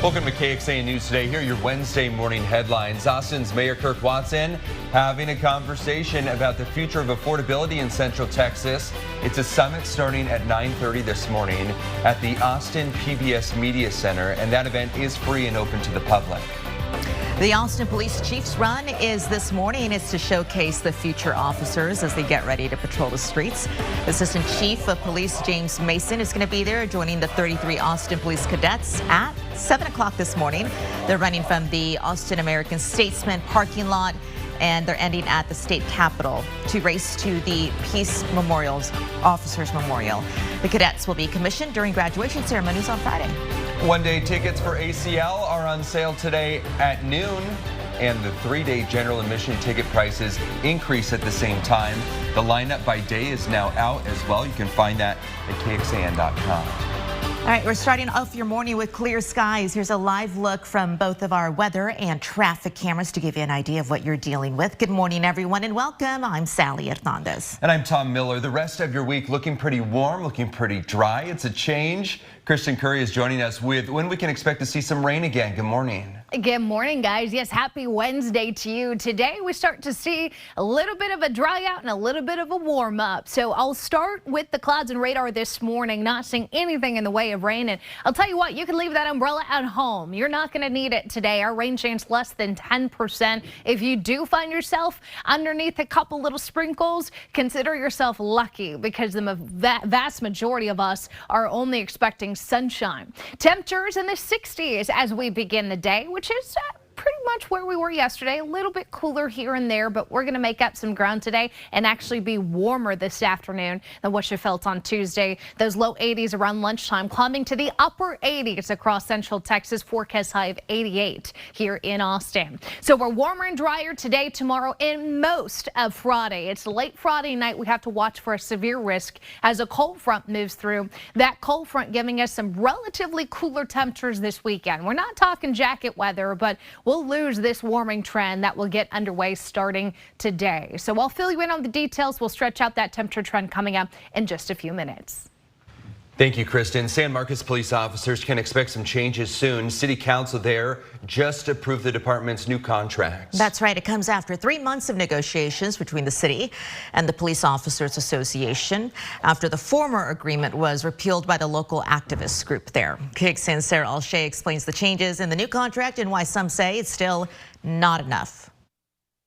Welcome to KXAN News Today. Here are your Wednesday morning headlines. Austin's Mayor Kirk Watson having a conversation about the future of affordability in Central Texas. It's a summit starting at 9:30 this morning at the Austin PBS Media Center, and that event is free and open to the public. The Austin Police Chief's run is this morning. It's to showcase the future officers as they get ready to patrol the streets. Assistant Chief of Police James Mason is going to be there joining the 33 Austin Police Cadets at 7 o'clock this morning. They're running from the Austin American Statesman parking lot, and they're ending at the state capitol to race to the Peace Memorial's Officers Memorial. The cadets will be commissioned during graduation ceremonies on Friday. One-day tickets for ACL are on sale today at noon, and the three-day general admission ticket prices increase at the same time. The lineup by day is now out as well. You can find that at KXAN.com. All right, we're starting off your morning with clear skies. Here's a live look from both of our weather and traffic cameras to give you an idea of what you're dealing with. Good morning, everyone, and welcome. I'm Sally Hernandez. And I'm Tom Miller. The rest of your week looking pretty warm, looking pretty dry. It's a change. Kristen Curry is joining us with when we can expect to see some rain again. Good morning. Good morning, guys. Yes, happy Wednesday to you. Today we start to see a little bit of a dry out and a little bit of a warm up. So I'll start with the clouds and radar this morning, not seeing anything in the way of rain. And I'll tell you what, you can leave that umbrella at home. You're not going to need it today. Our rain chance less than 10%. If you do find yourself underneath a couple little sprinkles, consider yourself lucky, because the vast majority of us are only expecting sunshine. Temperatures in the 60s as we begin the day, which is pretty much where we were yesterday. A little bit cooler here and there, but we're going to make up some ground today and actually be warmer this afternoon than what you felt on Tuesday. Those low 80s around lunchtime, climbing to the upper 80s across Central Texas. Forecast high of 88 here in Austin. So we're warmer and drier today, tomorrow, and most of Friday. It's late Friday night. We have to watch for a severe risk as a cold front moves through. That cold front giving us some relatively cooler temperatures this weekend. We're not talking jacket weather, but we'll lose this warming trend that will get underway starting today. So I'll fill you in on the details. We'll stretch out that temperature trend coming up in just a few minutes. Thank you, Kristen. San Marcos police officers can expect some changes soon. City Council there just approved the department's new contracts. That's right. It comes after 3 months of negotiations between the city and the Police Officers Association after the former agreement was repealed by the local activist group there. KXAN's Sarah Alshay explains the changes in the new contract and why some say it's still not enough.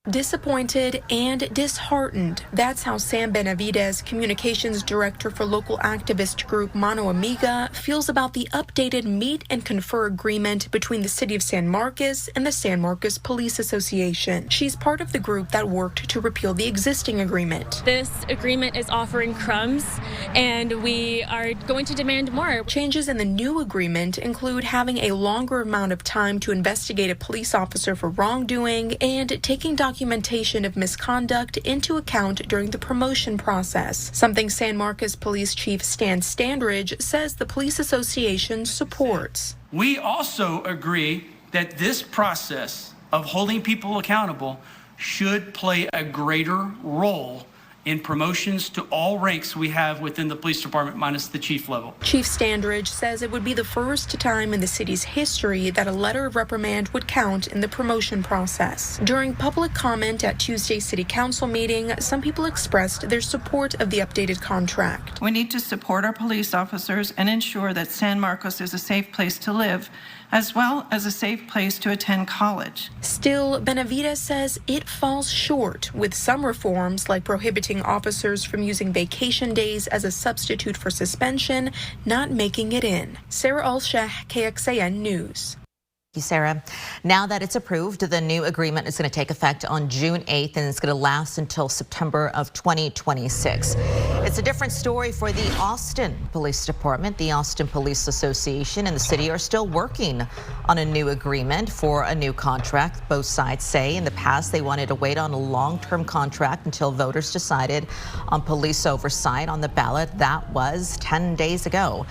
Disappointed and disheartened. That's how Sam Benavides, communications director for local activist group Mano Amiga, feels about the updated meet and confer agreement between the city of San Marcos and the San Marcos Police Association. She's part of the group that worked to repeal the existing agreement. This agreement is offering crumbs, and we are going to demand more. Changes in the new agreement include having a longer amount of time to investigate a police officer for wrongdoing and taking documentation of misconduct into account during the promotion process, something San Marcos Police Chief Stan Standridge says the Police Association supports. We also agree that this process of holding people accountable should play a greater role in promotions to all ranks we have within the police department, minus the chief level. Chief Standridge says it would be the first time in the city's history that a letter of reprimand would count in the promotion process. During public comment at Tuesday's city council meeting, some people expressed their support of the updated contract. We need to support our police officers and ensure that San Marcos is a safe place to live, as well as a safe place to attend college. Still, Benavides says it falls short, with some reforms like prohibiting officers from using vacation days as a substitute for suspension not making it in. Sarah Alshay, KXAN News. Thank you, Sarah. Now that it's approved, the new agreement is going to take effect on June 8th, and it's going to last until September of 2026. It's a different story for the Austin Police Department. The Austin Police Association and the city are still working on a new agreement for a new contract. Both sides say in the past they wanted to wait on a long-term contract until voters decided on police oversight on the ballot. That was 10 days ago.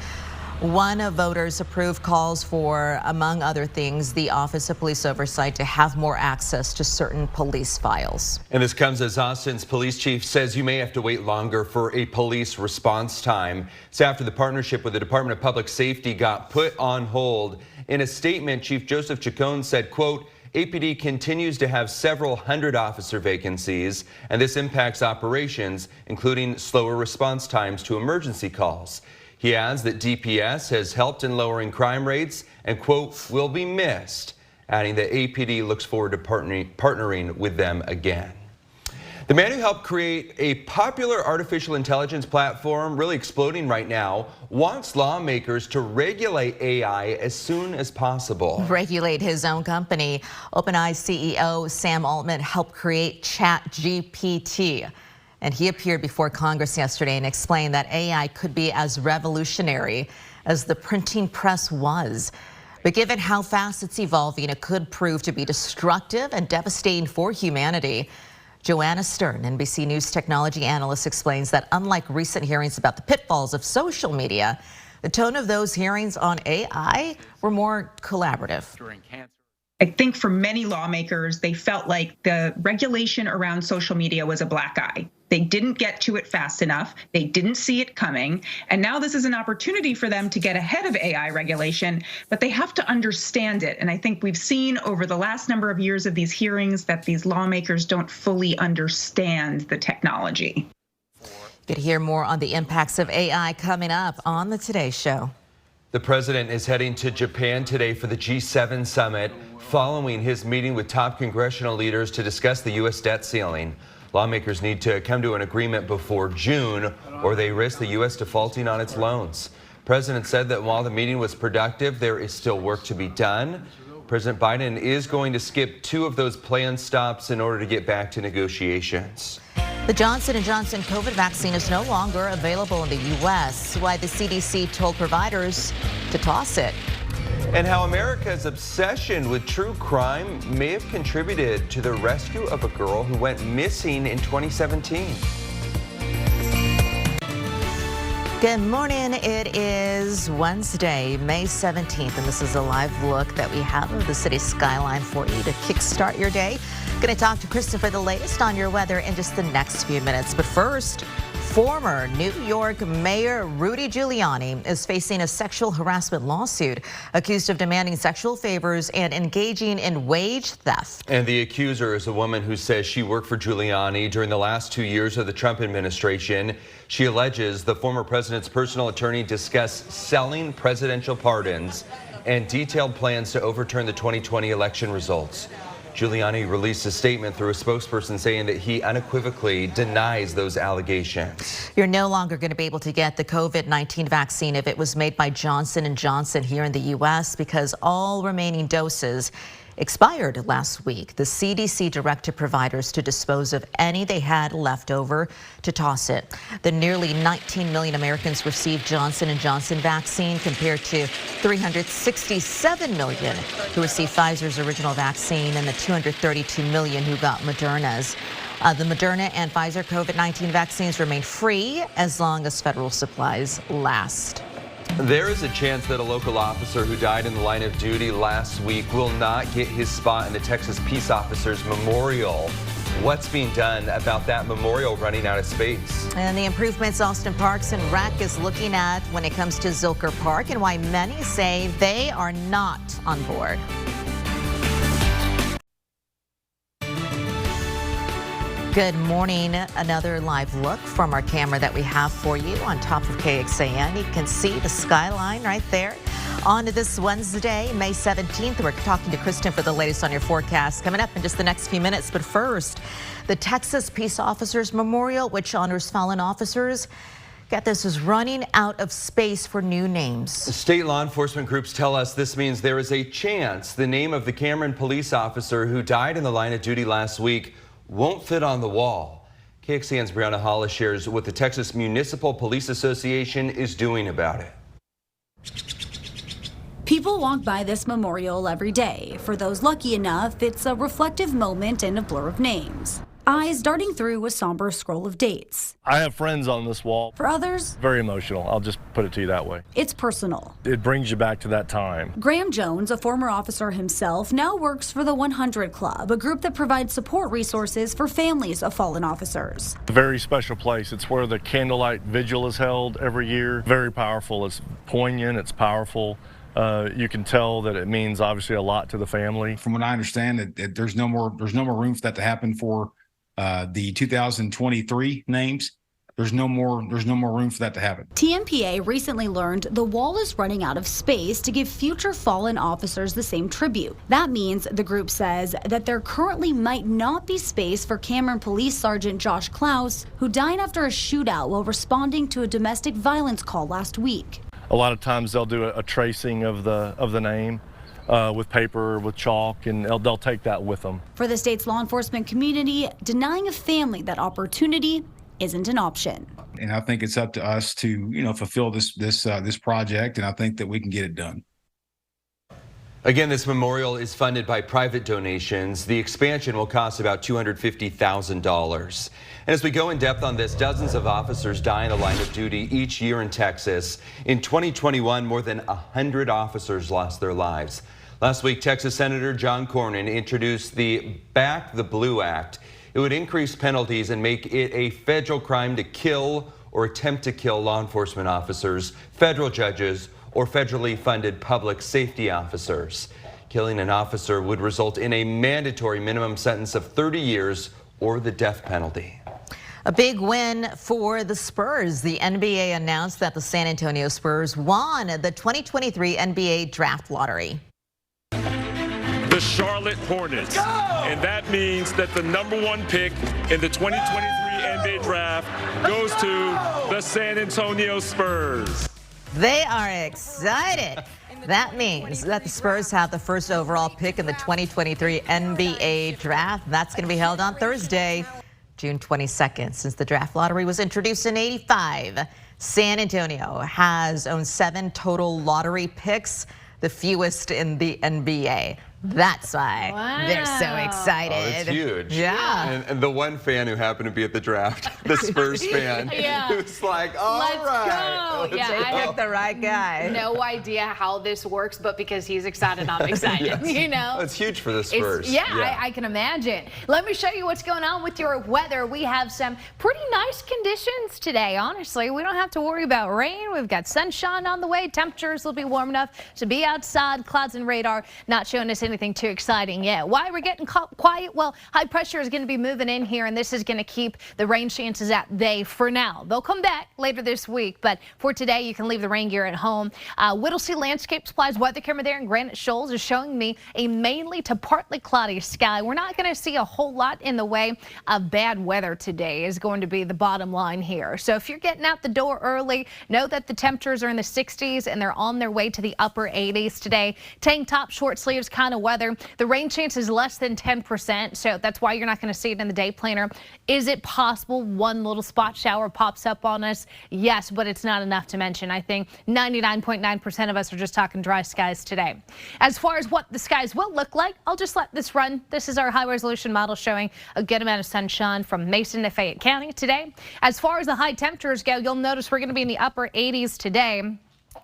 One of voters approved calls for, among other things, the Office of Police Oversight to have more access to certain police files. And this comes as Austin's police chief says you may have to wait longer for a police response time. It's after the partnership with the Department of Public Safety got put on hold In a statement, Chief Joseph Chacon said, quote, APD continues to have several hundred officer vacancies, and this impacts operations, including slower response times to emergency calls. He adds that DPS has helped in lowering crime rates and, quote, will be missed, adding that APD looks forward to partnering with them again. The man who helped create a popular artificial intelligence platform, really exploding right now, wants lawmakers to regulate AI as soon as possible. Regulate his own company. OpenAI CEO Sam Altman helped create ChatGPT. And he appeared before Congress yesterday and explained that AI could be as revolutionary as the printing press was. But given how fast it's evolving, it could prove to be destructive and devastating for humanity. Joanna Stern, NBC News technology analyst, explains that unlike recent hearings about the pitfalls of social media, the tone of those hearings on AI were more collaborative. I think for many lawmakers, they felt like the regulation around social media was a black eye. They didn't get to it fast enough. They didn't see it coming. And now this is an opportunity for them to get ahead of AI regulation, but they have to understand it. And I think we've seen over the last number of years of these hearings that these lawmakers don't fully understand the technology. You could hear more on the impacts of AI coming up on the Today Show. The president is heading to Japan today for the G7 summit, following his meeting with top congressional leaders to discuss the U.S. debt ceiling. Lawmakers need to come to an agreement before June, or they risk the U.S. defaulting on its loans. The president said that while the meeting was productive, there is still work to be done. President Biden is going to skip 2 of those planned stops in order to get back to negotiations. The Johnson & Johnson COVID vaccine is no longer available in the U.S., why the CDC told providers to toss it. And how America's obsession with true crime may have contributed to the rescue of a girl who went missing in 2017. Good morning. It is Wednesday, May 17th, and this is a live look that we have of the city skyline for you to kickstart your day. Going to talk to Kristen for the latest on your weather in just the next few minutes. But first, former New York Mayor Rudy Giuliani is facing a sexual harassment lawsuit, accused of demanding sexual favors and engaging in wage theft. And the accuser is a woman who says she worked for Giuliani during the last 2 years of the Trump administration. She alleges the former president's personal attorney discussed selling presidential pardons and detailed plans to overturn the 2020 election results. Giuliani released a statement through a spokesperson saying that he unequivocally denies those allegations. You're no longer going to be able to get the COVID-19 vaccine if it was made by Johnson & Johnson here in the U.S. because all remaining doses expired last week. The CDC directed providers to dispose of any they had left over, to toss it. The nearly 19 million Americans received Johnson & Johnson vaccine compared to 367 million who received Pfizer's original vaccine and the 232 million who got Moderna's. The Moderna and Pfizer COVID-19 vaccines remain free as long as federal supplies last. There is a chance that a local officer who died in the line of duty last week will not get his spot in the Texas Peace Officers Memorial. What's being done about that memorial running out of space? And the improvements Austin Parks and Rec is looking at when it comes to Zilker Park and why many say they are not on board. Good morning. Another live look from our camera that we have for you on top of KXAN. You can see the skyline right there. On to this Wednesday, May 17th. We're talking to Kristen for the latest on your forecast coming up in just the next few minutes. But first, the Texas Peace Officers Memorial, which honors fallen officers, get this, is running out of space for new names. State law enforcement groups tell us this means there is a chance the name of the Cameron police officer who died in the line of duty last week won't fit on the wall. KXAN's Brianna Hollis shares what the Texas Municipal Police Association is doing about it. People walk by this memorial every day. For those lucky enough, it's a reflective moment and a blur of names. Eyes darting through a somber scroll of dates. I have friends on this wall. For others, very emotional. I'll just put it to you that way. It's personal. It brings you back to that time. Graham Jones, a former officer himself, now works for the 100 Club, a group that provides support resources for families of fallen officers. It's a very special place. It's where the candlelight vigil is held every year. Very powerful. It's poignant. It's powerful. You can tell that it means obviously a lot to the family. From what I understand, that there's no more room for that to happen for the 2023 names. There's no more room for that to happen. TMPA recently learned the wall is running out of space to give future fallen officers the same tribute. That means the group says that there currently might not be space for Cameron Police Sergeant Josh Klaus, who died after a shootout while responding to a domestic violence call last week. A lot of times they'll do a tracing of the name with paper, with chalk, and they'll take that with them. For the state's law enforcement community, denying a family that opportunity isn't an option. And I think it's up to us to, fulfill this project, and I think that we can get it done. Again, this memorial is funded by private donations. The expansion will cost about $250,000. And as we go in depth on this, dozens of officers die in the line of duty each year in Texas. In 2021, more than 100 officers lost their lives. Last week, Texas Senator John Cornyn introduced the Back the Blue Act. It would increase penalties and make it a federal crime to kill or attempt to kill law enforcement officers, federal judges, or federally funded public safety officers. Killing an officer would result in a mandatory minimum sentence of 30 years or the death penalty. A big win for the Spurs. The NBA announced that the San Antonio Spurs won the 2023 NBA draft lottery. The Charlotte Hornets. And that means that the #1 pick in the 2023 NBA draft goes to the San Antonio Spurs. They are excited. That means that the Spurs have the first overall pick in the 2023 NBA draft. That's going to be held on Thursday, June 22nd. Since the draft lottery was introduced in '85, San Antonio has owned 7 total lottery picks, the fewest in the NBA. That's why they're so excited. Oh, it's huge. Yeah. And the one fan who happened to be at the draft, the Spurs fan, who's like, Let's go. Yeah, I picked the right guy. No idea how this works, but because he's excited, I'm excited. Yes. It's huge for the Spurs. I can imagine. Let me show you what's going on with your weather. We have some pretty nice conditions today, honestly. We don't have to worry about rain. We've got sunshine on the way. Temperatures will be warm enough to be outside. Clouds and radar not showing us anything too exciting yet. Why we're getting quiet? Well, high pressure is going to be moving in here, and this is going to keep the rain chances at bay for now. They'll come back later this week, but for today, you can leave the rain gear at home. Whittlesey Landscape Supplies weather camera there in Granite Shoals is showing me a mainly to partly cloudy sky. We're not going to see a whole lot in the way of bad weather today is going to be the bottom line here. So if you're getting out the door early, know that the temperatures are in the 60s and they're on their way to the upper 80s today. Tank top, short sleeves kind of weather. The rain chance is less than 10%, so that's why you're not going to see it in the day planner. Is it possible one little spot shower pops up on us? Yes, but it's not enough to mention. I think 99.9% of us are just talking dry skies today. As far as what the skies will look like, I'll just let this run. This is our high resolution model showing a good amount of sunshine from Mason to Fayette County today. As far as the high temperatures go, you'll notice we're going to be in the upper 80s today.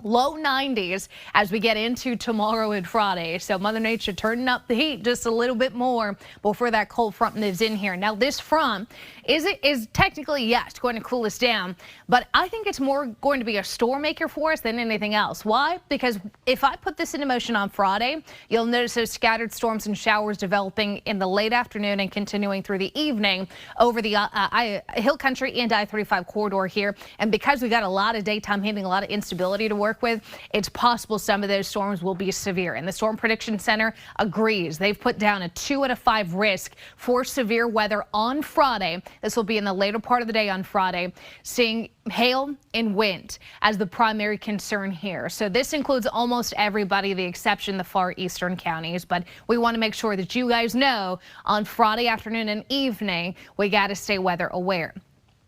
Low 90s as we get into tomorrow and Friday. So Mother Nature turning up the heat just a little bit more before that cold front moves in here. Now this front is technically, yes, going to cool us down, but I think it's more going to be a storm maker for us than anything else. Why? Because if I put this into motion on Friday, you'll notice those scattered storms and showers developing in the late afternoon and continuing through the evening over the Hill Country and I-35 corridor here. And because we got a lot of daytime heating, a lot of instability to work with, it's possible some of those storms will be severe. And the Storm Prediction Center agrees. They've put down a 2 out of 5 risk for severe weather on Friday. This will be in the later part of the day on Friday, seeing hail and wind as the primary concern here. So this includes almost everybody, the exception the far eastern counties. But we want to make sure that you guys know on Friday afternoon and evening, we got to stay weather aware.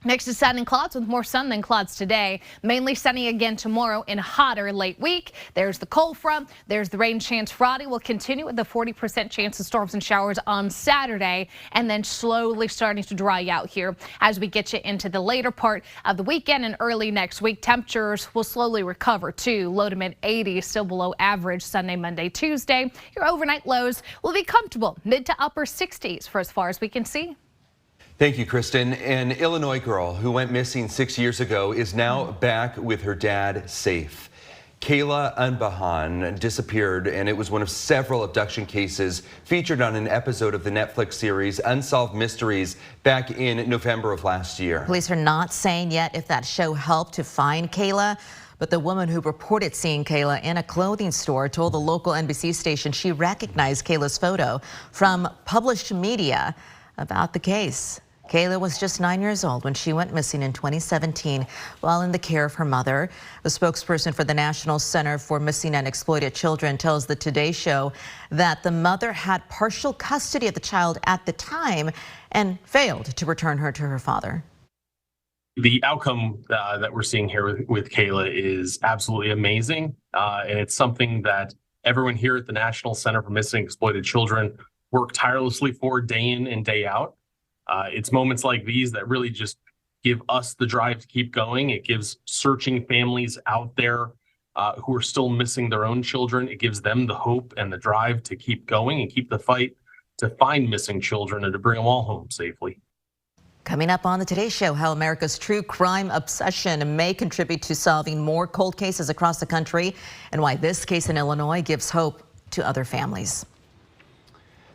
Next is sun and clouds with more sun than clouds today. Mainly sunny again tomorrow and hotter late week. There's the cold front. There's the rain chance Friday. We'll continue with the 40% chance of storms and showers on Saturday, and then slowly starting to dry out here as we get you into the later part of the weekend and early next week. Temperatures will slowly recover to low to mid 80s, still below average Sunday, Monday, Tuesday. Your overnight lows will be comfortable mid to upper 60s for as far as we can see. Thank you, Kristen. An Illinois girl who went missing 6 years ago is now back with her dad safe. Kayla Unbahan disappeared, and it was one of several abduction cases featured on an episode of the Netflix series Unsolved Mysteries back in November of last year. Police are not saying yet if that show helped to find Kayla, but the woman who reported seeing Kayla in a clothing store told the local NBC station she recognized Kayla's photo from published media about the case. Kayla was just 9 years old when she went missing in 2017 while in the care of her mother. The spokesperson for the National Center for Missing and Exploited Children tells the Today Show that the mother had partial custody of the child at the time and failed to return her to her father. The outcome that we're seeing here with Kayla is absolutely amazing. And it's something that everyone here at the National Center for Missing and Exploited Children work tirelessly for day in and day out. It's moments like these that really just give us the drive to keep going. It gives searching families out there who are still missing their own children. It gives them the hope and the drive to keep going and keep the fight to find missing children and to bring them all home safely. Coming up on the Today Show, how America's true crime obsession may contribute to solving more cold cases across the country and why this case in Illinois gives hope to other families.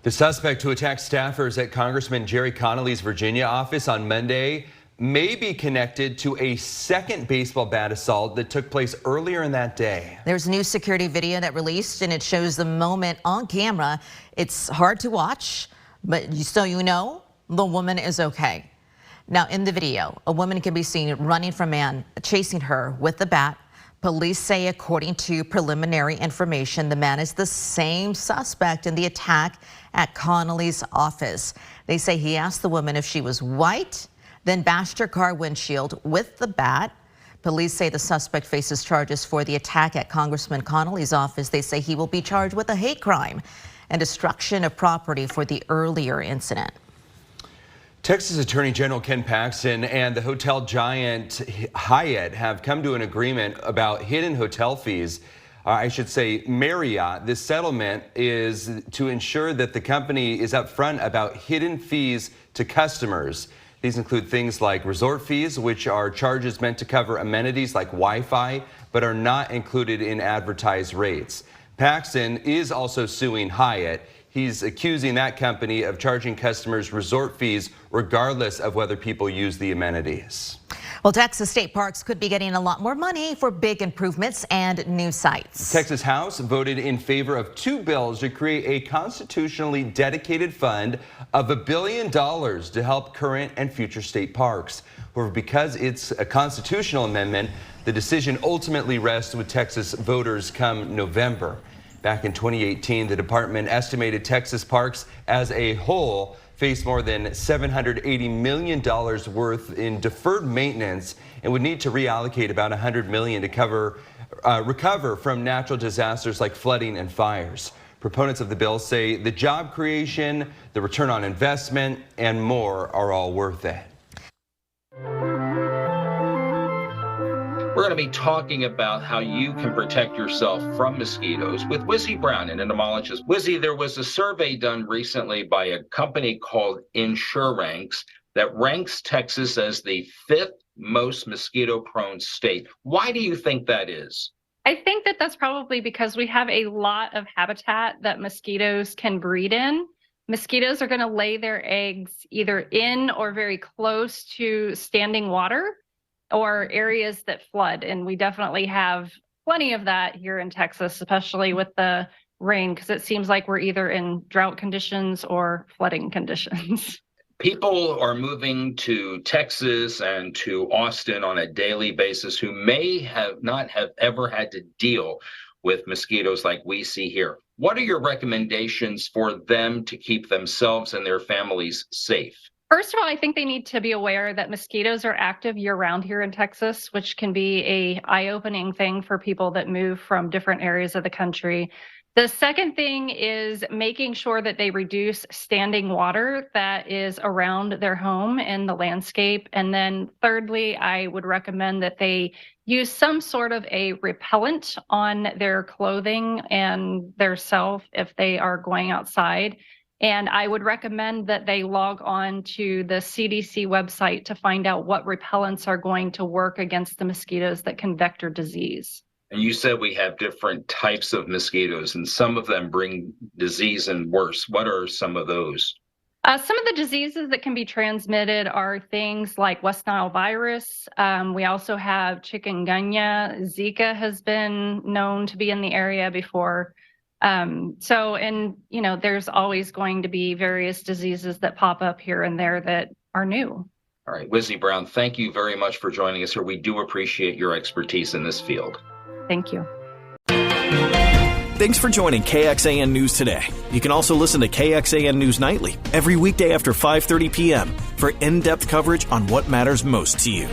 The suspect who attacked staffers at Congressman Jerry Connolly's Virginia office on Monday may be connected to a second baseball bat assault that took place earlier in that day. There's new security video that released, and it shows the moment on camera. It's hard to watch, but so you know, the woman is okay. Now, in the video, a woman can be seen running from a man chasing her with the bat. Police say, according to preliminary information, the man is the same suspect in the attack at Connolly's office. They say he asked the woman if she was white, then bashed her car windshield with the bat. Police say the suspect faces charges for the attack at Congressman Connolly's office. They say he will be charged with a hate crime and destruction of property for the earlier incident. Texas Attorney General Ken Paxton and the hotel giant Hyatt have come to an agreement about hidden hotel fees. I should say Marriott. This settlement is to ensure that the company is upfront about hidden fees to customers. These include things like resort fees, which are charges meant to cover amenities like Wi-Fi, but are not included in advertised rates. Paxton is also suing Hyatt. He's accusing that company of charging customers resort fees regardless of whether people use the amenities. Well, Texas state parks could be getting a lot more money for big improvements and new sites. Texas House voted in favor of 2 bills to create a constitutionally dedicated fund of $1 billion to help current and future state parks. However, because it's a constitutional amendment, the decision ultimately rests with Texas voters come November. Back in 2018, the department estimated Texas parks as a whole face more than $780 million worth in deferred maintenance and would need to reallocate about $100 million to recover from natural disasters like flooding and fires. Proponents of the bill say the job creation, the return on investment, and more are all worth it. We're going to be talking about how you can protect yourself from mosquitoes with Wizzy Brown, an entomologist. Wizzy, there was a survey done recently by a company called InsureRanks that ranks Texas as the 5th most mosquito-prone state. Why do you think that is? I think that that's probably because we have a lot of habitat that mosquitoes can breed in. Mosquitoes are going to lay their eggs either in or very close to standing water or areas that flood. And we definitely have plenty of that here in Texas, especially with the rain, because it seems like we're either in drought conditions or flooding conditions. People are moving to Texas and to Austin on a daily basis who may not have ever had to deal with mosquitoes like we see here. What are your recommendations for them to keep themselves and their families safe? First of all, I think they need to be aware that mosquitoes are active year-round here in Texas, which can be an eye-opening thing for people that move from different areas of the country. The second thing is making sure that they reduce standing water that is around their home and the landscape. And then thirdly, I would recommend that they use some sort of a repellent on their clothing and their self if they are going outside. And I would recommend that they log on to the CDC website to find out what repellents are going to work against the mosquitoes that can vector disease. And you said we have different types of mosquitoes, and some of them bring disease and worse. What are some of those? Some of the diseases that can be transmitted are things like West Nile virus. We also have chikungunya. Zika has been known to be in the area before. There's always going to be various diseases that pop up here and there that are new. All right, Wizzy Brown, thank you very much for joining us here. We do appreciate your expertise in this field. Thank you. Thanks for joining KXAN News today. You can also listen to KXAN News Nightly every weekday after 5:30 p.m. for in-depth coverage on what matters most to you.